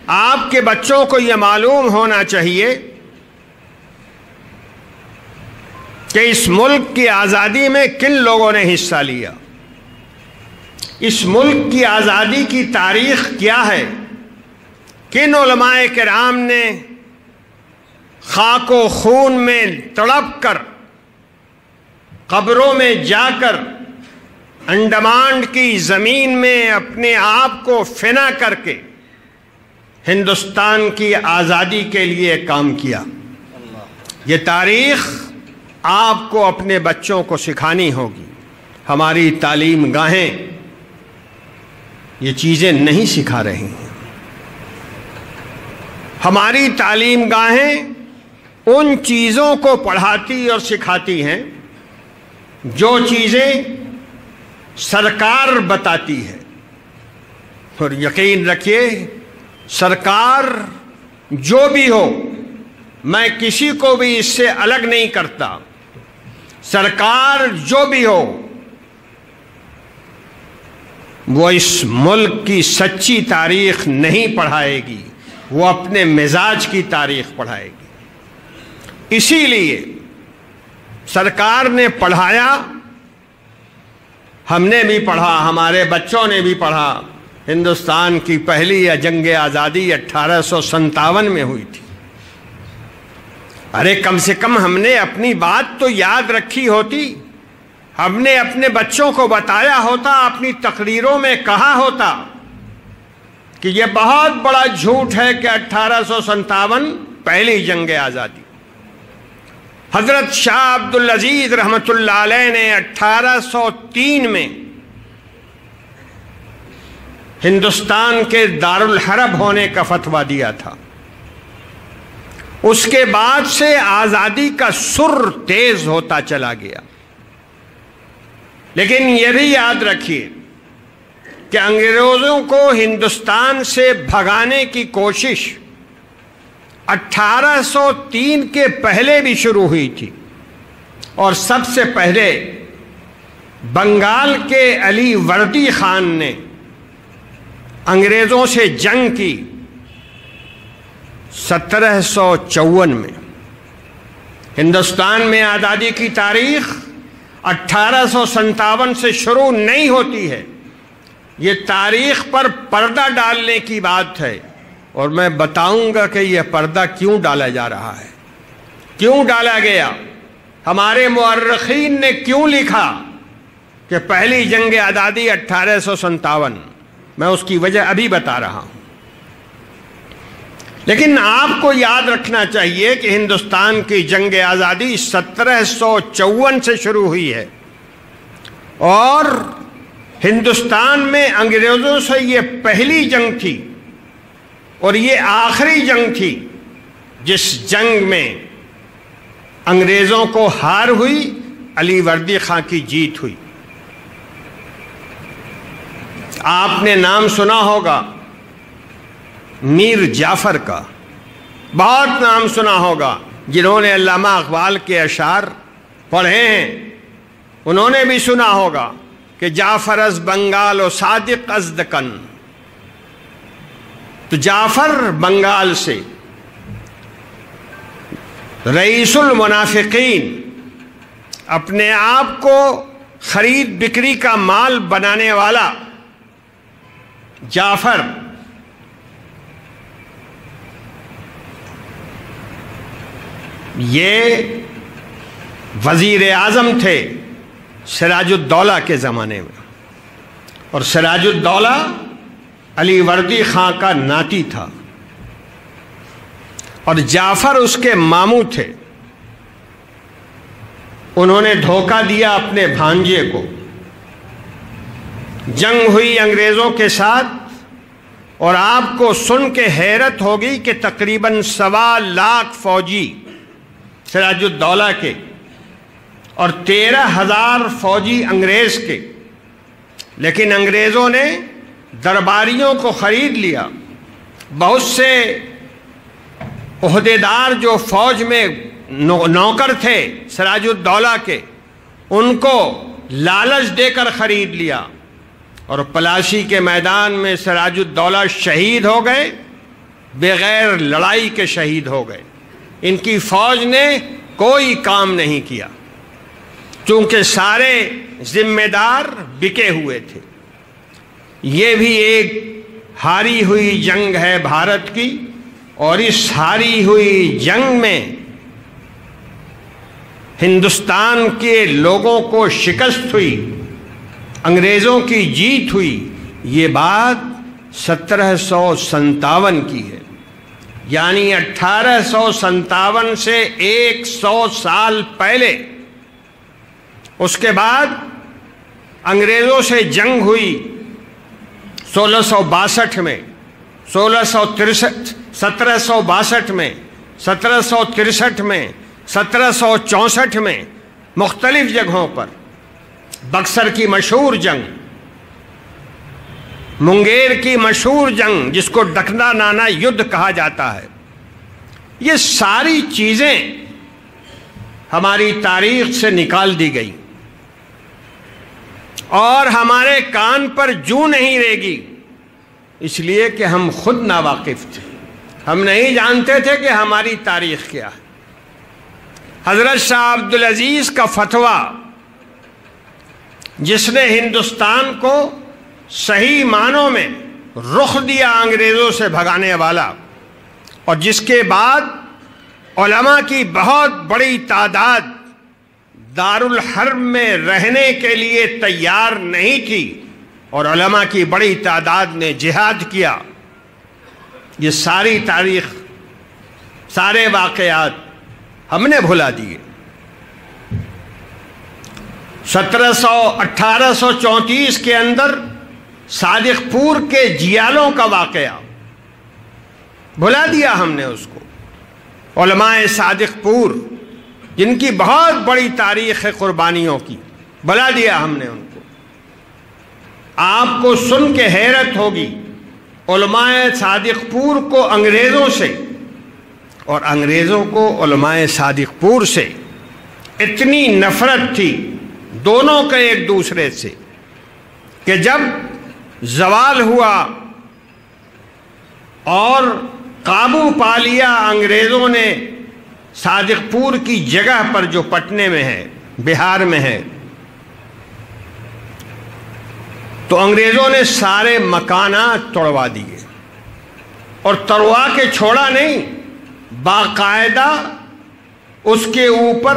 آپ کے بچوں کو یہ معلوم ہونا چاہیے کہ اس ملک کی آزادی میں کن لوگوں نے حصہ لیا، اس ملک کی آزادی کی تاریخ کیا ہے، کن علماء کرام نے خاک و خون میں تڑپ کر، قبروں میں جا کر، انڈمان کی زمین میں اپنے آپ کو فنا کر کے ہندوستان کی آزادی کے لیے کام کیا۔ یہ تاریخ آپ کو اپنے بچوں کو سکھانی ہوگی۔ ہماری تعلیم گاہیں یہ چیزیں نہیں سکھا رہی ہیں۔ ہماری تعلیم گاہیں ان چیزوں کو پڑھاتی اور سکھاتی ہیں جو چیزیں سرکار بتاتی ہے، اور یقین رکھیے سرکار جو بھی ہو، میں کسی کو بھی اس سے الگ نہیں کرتا، سرکار جو بھی ہو وہ اس ملک کی سچی تاریخ نہیں پڑھائے گی، وہ اپنے مزاج کی تاریخ پڑھائے گی۔ اسی لیے سرکار نے پڑھایا، ہم نے بھی پڑھا، ہمارے بچوں نے بھی پڑھا۔ ہندوستان کی پہلی جنگ آزادی 1857 میں ہوئی تھی۔ ارے کم سے کم ہم نے اپنی بات تو یاد رکھی ہوتی، ہم نے اپنے بچوں کو بتایا ہوتا، اپنی تقریروں میں کہا ہوتا کہ یہ بہت بڑا جھوٹ ہے کہ 1857 پہلی جنگ آزادی۔ حضرت شاہ عبدالعزیز رحمۃ اللہ علیہ نے 1803 میں ہندوستان کے دارالحرب ہونے کا فتویٰ دیا تھا۔ اس کے بعد سے آزادی کا سر تیز ہوتا چلا گیا، لیکن یہ بھی یاد رکھیے کہ انگریزوں کو ہندوستان سے بھگانے کی کوشش 1803 کے پہلے بھی شروع ہوئی تھی، اور سب سے پہلے بنگال کے علی وردی خان نے انگریزوں سے جنگ کی 1754 میں۔ ہندوستان میں آزادی کی تاریخ 1857 سے شروع نہیں ہوتی ہے، یہ تاریخ پر پردہ ڈالنے کی بات ہے، اور میں بتاؤں گا کہ یہ پردہ کیوں ڈالا جا رہا ہے، کیوں ڈالا گیا، ہمارے مورخین نے کیوں لکھا کہ پہلی جنگ آزادی 1857۔ میں اس کی وجہ ابھی بتا رہا ہوں، لیکن آپ کو یاد رکھنا چاہیے کہ ہندوستان کی جنگ آزادی 1754 سے شروع ہوئی ہے، اور ہندوستان میں انگریزوں سے یہ پہلی جنگ تھی اور یہ آخری جنگ تھی جس جنگ میں انگریزوں کو ہار ہوئی، علی وردی خان کی جیت ہوئی۔ آپ نے نام سنا ہوگا میر جعفر کا، بہت نام سنا ہوگا، جنہوں نے علامہ اقبال کے اشعار پڑھے ہیں انہوں نے بھی سنا ہوگا کہ جعفر از بنگال و صادق از دکن۔ تو جعفر بنگال سے، رئیس المنافقین، اپنے آپ کو خرید بکری کا مال بنانے والا جعفر، یہ وزیر اعظم تھے سراج الدولہ کے زمانے میں، اور سراج الدولہ علی وردی خان کا ناتی تھا، اور جعفر اس کے ماموں تھے۔ انہوں نے دھوکہ دیا اپنے بھانجے کو، جنگ ہوئی انگریزوں کے ساتھ، اور آپ کو سن کے حیرت ہوگی کہ تقریباً 1.25 لاکھ فوجی سراج الدولہ کے اور 13,000 فوجی انگریز کے، لیکن انگریزوں نے درباریوں کو خرید لیا۔ بہت سے عہدیدار جو فوج میں نوکر تھے سراج الدولہ کے، ان کو لالچ دے کر خرید لیا، اور پلاسی کے میدان میں سراج الدولہ شہید ہو گئے، بغیر لڑائی کے شہید ہو گئے. ان کی فوج نے کوئی کام نہیں کیا چونکہ سارے ذمہ دار بکے ہوئے تھے. یہ بھی ایک ہاری ہوئی جنگ ہے بھارت کی، اور اس ہاری ہوئی جنگ میں ہندوستان کے لوگوں کو شکست ہوئی، انگریزوں کی جیت ہوئی. یہ بات 1757 کی ہے، یعنی 1857 سے 100 سال پہلے. اس کے بعد انگریزوں سے جنگ ہوئی 1662 میں، 1762 میں، 1763 میں، 1764 میں، مختلف جگہوں پر. بکسر کی مشہور جنگ، منگیر کی مشہور جنگ جس کو ڈکنا نانا یدھ کہا جاتا ہے. یہ ساری چیزیں ہماری تاریخ سے نکال دی گئی اور ہمارے کان پر جوں نہیں رہے گی، اس لیے کہ ہم خود ناواقف تھے. ہم نہیں جانتے تھے کہ ہماری تاریخ کیا ہے. حضرت شاہ عبدالعزیز کا فتویٰ، جس نے ہندوستان کو صحیح معنوں میں رخ دیا انگریزوں سے بھگانے والا، اور جس کے بعد علماء کی بہت بڑی تعداد دارالحرب میں رہنے کے لیے تیار نہیں تھی اور علماء کی بڑی تعداد نے جہاد کیا. یہ ساری تاریخ، سارے واقعات ہم نے بھلا دیے. 1834 کے اندر صادق پور کے جیالوں کا واقعہ بھلا دیا ہم نے اس کو. علماء صادق پور جن کی بہت بڑی تاریخ ہے قربانیوں کی، بھلا دیا ہم نے ان کو. آپ کو سن کے حیرت ہوگی، علماء صادق پور کو انگریزوں سے اور انگریزوں کو علماء صادق پور سے اتنی نفرت تھی دونوں کے ایک دوسرے سے کہ جب زوال ہوا اور قابو پا لیا انگریزوں نے صادق پور کی جگہ پر جو پٹنے میں ہے، بہار میں ہے، تو انگریزوں نے سارے مکانات توڑوا دیے. اور توڑوا کے چھوڑا نہیں، باقاعدہ اس کے اوپر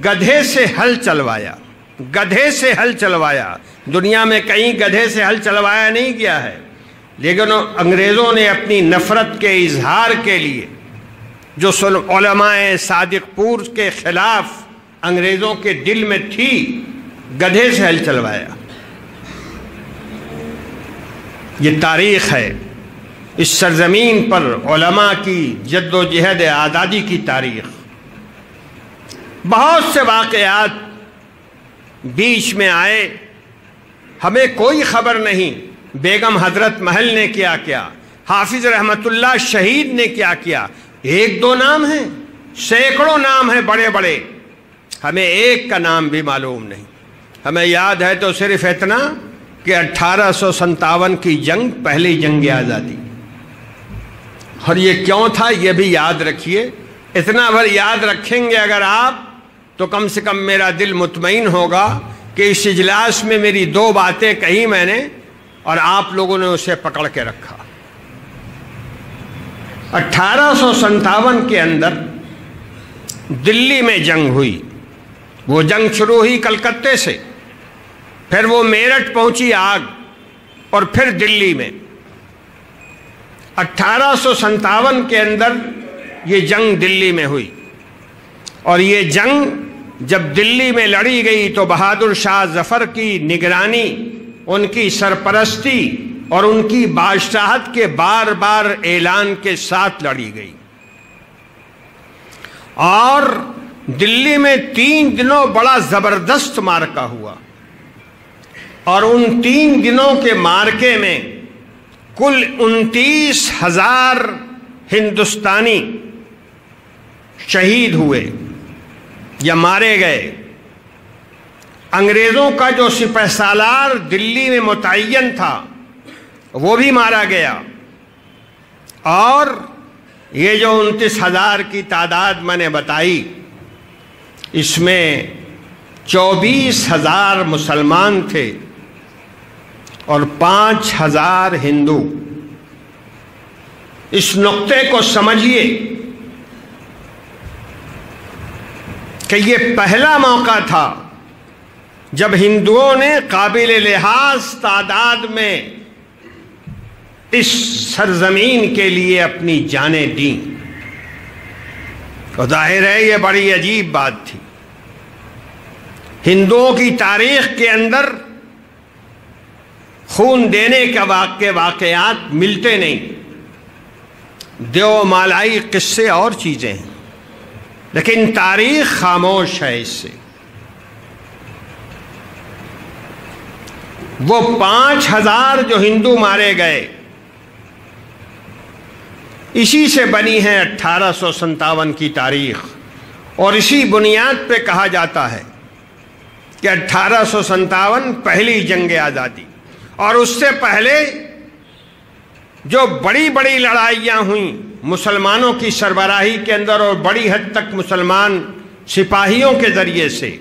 گدھے سے ہل چلوایا. گدھے سے ہل چلوایا. دنیا میں کہیں گدھے سے ہل چلوایا نہیں گیا ہے، لیکن انگریزوں نے اپنی نفرت کے اظہار کے لیے جو علماء صادق پور کے خلاف انگریزوں کے دل میں تھی، گدھے سے ہل چلوایا. یہ تاریخ ہے. اس سرزمین پر علماء کی جد و جہد آزادی کی تاریخ. بہت سے واقعات بیچ میں آئے، ہمیں کوئی خبر نہیں. بیگم حضرت محل نے کیا کیا، حافظ رحمت اللہ شہید نے کیا کیا. ایک دو نام ہیں، سینکڑوں نام ہیں بڑے بڑے، ہمیں ایک کا نام بھی معلوم نہیں. ہمیں یاد ہے تو صرف اتنا کہ 1857 کی جنگ پہلی جنگ آزادی. اور یہ کیوں تھا یہ بھی یاد رکھیے. اتنا بھر یاد رکھیں گے اگر آپ تو کم سے کم میرا دل مطمئن ہوگا کہ اس اجلاس میں میری دو باتیں کہی میں نے اور آپ لوگوں نے اسے پکڑ کے رکھا. 1857 کے اندر دلی میں جنگ ہوئی. وہ جنگ شروع ہوئی کلکتے سے، پھر وہ میرٹھ پہنچی آگ، اور پھر دلی میں. 1857 کے اندر یہ جنگ دلی میں ہوئی. اور یہ جنگ جب دلی میں لڑی گئی تو بہادر شاہ ظفر کی نگرانی، ان کی سرپرستی اور ان کی بادشاہت کے بار بار اعلان کے ساتھ لڑی گئی. اور دلی میں 3 دنوں بڑا زبردست معرکہ ہوا، اور ان 3 دنوں کے معرکے میں کل 29,000 ہندوستانی شہید ہوئے یا مارے گئے. انگریزوں کا جو سپہ سالار دلی میں متعین تھا وہ بھی مارا گیا، اور یہ جو 29,000 کی تعداد میں نے بتائی، اس میں 24,000 مسلمان تھے اور 5,000 ہندو۔ اس نقطے کو سمجھیے کہ یہ پہلا موقع تھا جب ہندوؤں نے قابل لحاظ تعداد میں اس سرزمین کے لیے اپنی جانیں دیں، تو ظاہر ہے یہ بڑی عجیب بات تھی۔ ہندوؤں کی تاریخ کے اندر خون دینے کے واقعات ملتے نہیں، دیو مالائی قصے اور چیزیں ہیں، لیکن تاریخ خاموش ہے اس سے۔ وہ 5,000 جو ہندو مارے گئے، اسی سے بنی ہے 1857 کی تاریخ، اور اسی بنیاد پہ کہا جاتا ہے کہ 1857 پہلی جنگ آزادی، اور اس سے پہلے جو بڑی بڑی لڑائیاں ہوئیں مسلمانوں کی سربراہی کے اندر اور بڑی حد تک مسلمان سپاہیوں کے ذریعے سے،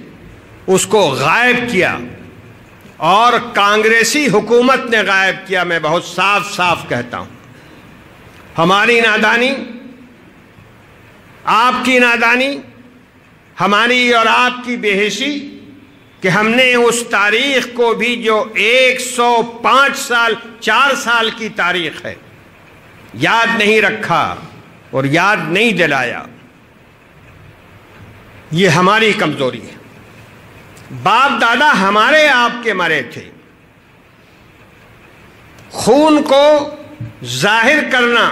اس کو غائب کیا، اور کانگریسی حکومت نے غائب کیا۔ میں بہت صاف صاف کہتا ہوں، ہماری نادانی، آپ کی نادانی، ہماری اور آپ کی بے حسی کہ ہم نے اس تاریخ کو بھی جو 105 سال 4 سال کی تاریخ ہے یاد نہیں رکھا اور یاد نہیں دلایا۔ یہ ہماری کمزوری ہے۔ باپ دادا ہمارے آپ کے مرے تھے، خون کو ظاہر کرنا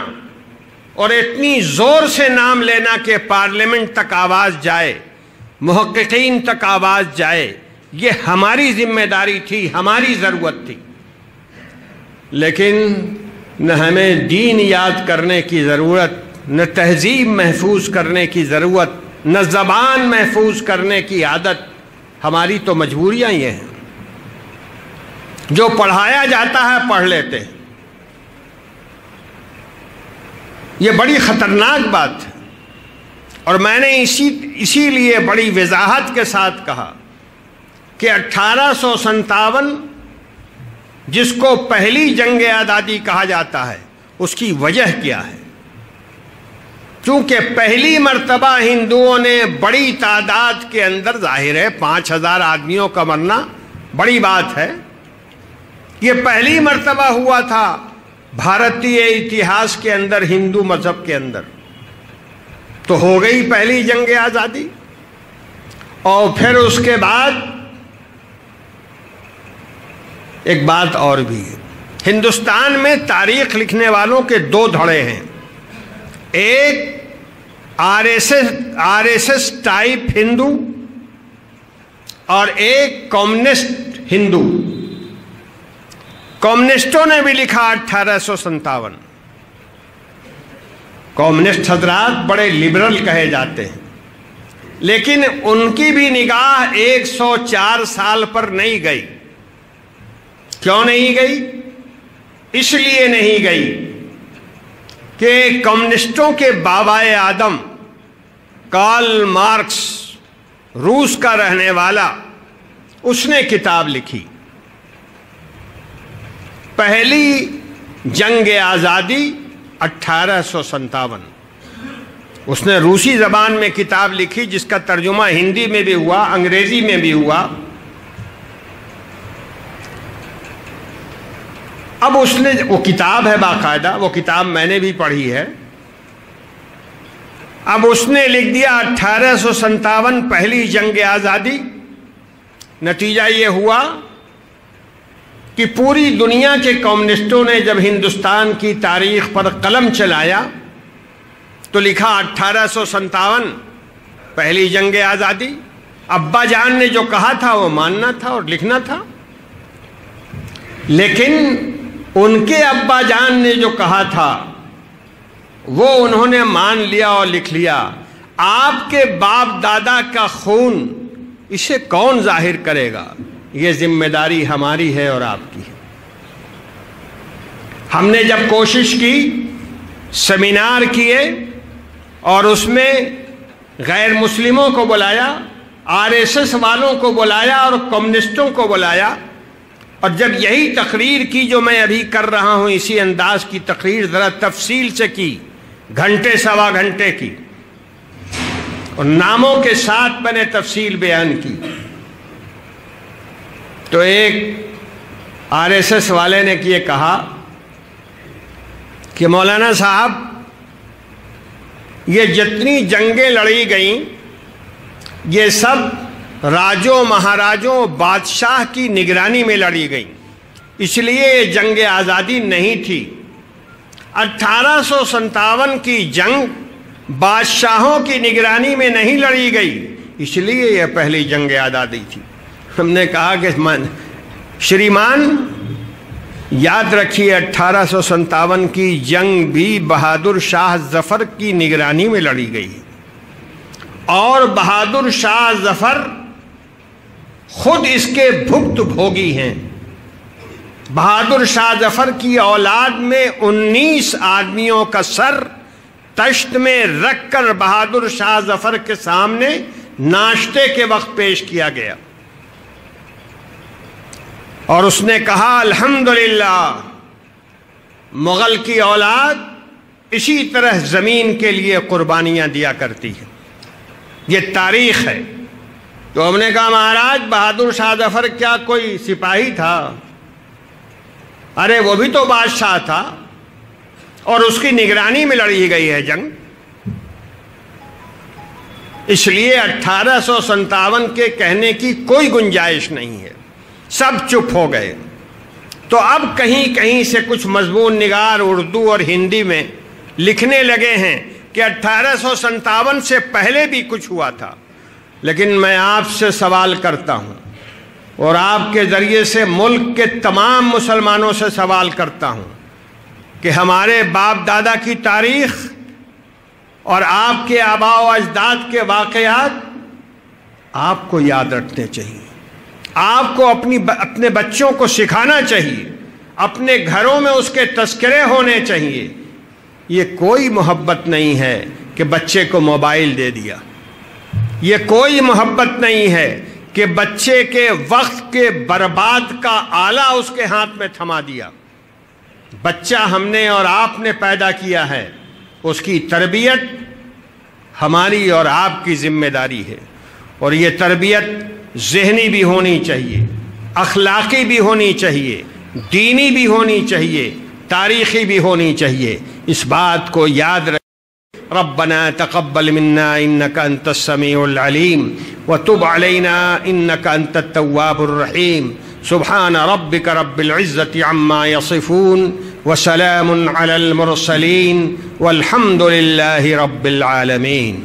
اور اتنی زور سے نام لینا کہ پارلیمنٹ تک آواز جائے، محققین تک آواز جائے، یہ ہماری ذمہ داری تھی، ہماری ضرورت تھی۔ لیکن نہ ہمیں دین یاد کرنے کی ضرورت، نہ تہذیب محفوظ کرنے کی ضرورت، نہ زبان محفوظ کرنے کی عادت، ہماری تو مجبوریاں یہ ہیں۔ جو پڑھایا جاتا ہے پڑھ لیتے ہیں۔ یہ بڑی خطرناک بات ہے، اور میں نے اسی لیے بڑی وضاحت کے ساتھ کہا کہ 1857 جس کو پہلی جنگ آزادی کہا جاتا ہے، اس کی وجہ کیا ہے؟ چونکہ پہلی مرتبہ ہندوؤں نے بڑی تعداد کے اندر، ظاہر ہے 5,000 آدمیوں کا مرنا بڑی بات ہے، یہ پہلی مرتبہ ہوا تھا بھارتی اتہاس کے اندر، ہندو مذہب کے اندر، تو ہو گئی پہلی جنگ آزادی۔ اور پھر اس کے بعد ایک بات اور بھی ہے، ہندوستان میں تاریخ لکھنے والوں کے 2 دھڑے ہیں، ایک آر ایس ایس ٹائپ ہندو اور ایک کمیونسٹ ہندو۔ کمیونسٹوں نے بھی لکھا 1857۔ کمیونسٹ حضرات بڑے لبرل کہے جاتے ہیں، لیکن ان کی بھی نگاہ 104 سال پر نہیں گئی۔ کیوں نہیں گئی؟ اس لیے نہیں گئی کہ کمیونسٹوں کے بابائے آدم کارل مارکس، روس کا رہنے والا، اس نے کتاب لکھی پہلی جنگ آزادی 1857۔ اس نے روسی زبان میں کتاب لکھی جس کا ترجمہ ہندی میں بھی ہوا، انگریزی میں بھی ہوا۔ اب اس نے، وہ کتاب ہے باقاعدہ، وہ کتاب میں نے بھی پڑھی ہے۔ اب اس نے لکھ دیا 1857 پہلی جنگ آزادی۔ نتیجہ یہ ہوا کہ پوری دنیا کے کمیونسٹوں نے جب ہندوستان کی تاریخ پر قلم چلایا تو لکھا 1857 پہلی جنگ آزادی۔ ابا جان نے جو کہا تھا وہ ماننا تھا اور لکھنا تھا، لیکن ان کے ابا جان نے جو کہا تھا وہ انہوں نے مان لیا اور لکھ لیا۔ آپ کے باپ دادا کا خون اسے کون ظاہر کرے گا؟ یہ ذمہ داری ہماری ہے اور آپ کی ہے۔ ہم نے جب کوشش کی سیمینار کیے اور اس میں غیر مسلموں کو بلایا، RSS والوں کو بلایا اور کمیونسٹوں کو بلایا، اور جب یہی تقریر کی جو میں ابھی کر رہا ہوں، اسی انداز کی تقریر ذرا تفصیل سے کی، گھنٹے سوا گھنٹے کی، اور ناموں کے ساتھ میں نے تفصیل بیان کی، تو ایک RSS والے نے یہ کہا کہ مولانا صاحب یہ جتنی جنگیں لڑی گئیں یہ سب راجوں مہاراجوں بادشاہ کی نگرانی میں لڑی گئیں، اس لیے یہ جنگ آزادی نہیں تھی۔ 1857 کی جنگ بادشاہوں کی نگرانی میں نہیں لڑی گئی، اس لیے یہ پہلی جنگ آزادی تھی۔ ہم نے کہا کہ شریمان یاد رکھیے 1857 کی جنگ بھی بہادر شاہ ظفر کی نگرانی میں لڑی گئی، اور بہادر شاہ ظفر خود اس کے بھگت بھوگی ہیں۔ بہادر شاہ ظفر کی اولاد میں 19 آدمیوں کا سر تشت میں رکھ کر بہادر شاہ ظفر کے سامنے ناشتے کے وقت پیش کیا گیا، اور اس نے کہا الحمدللہ مغل کی اولاد اسی طرح زمین کے لیے قربانیاں دیا کرتی ہے، یہ تاریخ ہے۔ تو ہم نے کہا مہاراج بہادر شاہ ظفر کیا کوئی سپاہی تھا؟ ارے وہ بھی تو بادشاہ تھا، اور اس کی نگرانی میں لڑی گئی ہے جنگ، اس لیے 1857 کے کہنے کی کوئی گنجائش نہیں ہے۔ سب چپ ہو گئے۔ تو اب کہیں کہیں سے کچھ مضمون نگار اردو اور ہندی میں لکھنے لگے ہیں کہ 1857 سے پہلے بھی کچھ ہوا تھا، لیکن میں آپ سے سوال کرتا ہوں، اور آپ کے ذریعے سے ملک کے تمام مسلمانوں سے سوال کرتا ہوں کہ ہمارے باپ دادا کی تاریخ اور آپ کے آباء و اجداد کے واقعات آپ کو یاد رکھنے چاہیے، آپ کو اپنے بچوں کو سکھانا چاہیے، اپنے گھروں میں اس کے تذکرے ہونے چاہیے۔ یہ کوئی محبت نہیں ہے کہ بچے کو موبائل دے دیا، یہ کوئی محبت نہیں ہے کہ بچے کے وقت کے برباد کا آلہ اس کے ہاتھ میں تھما دیا۔ بچہ ہم نے اور آپ نے پیدا کیا ہے، اس کی تربیت ہماری اور آپ کی ذمہ داری ہے، اور یہ تربیت ذہنی بھی ہونی چاہیے، اخلاقی بھی ہونی چاہیے، دینی بھی ہونی چاہیے، تاریخی بھی ہونی چاہیے۔ اس بات کو یاد رکھیں۔ ربنا تقبل منا انك انت السميع العليم وتب علينا انك انت التواب الرحيم سبحان ربك رب العزة عما يصفون وسلام على المرسلين والحمد لله رب العالمين۔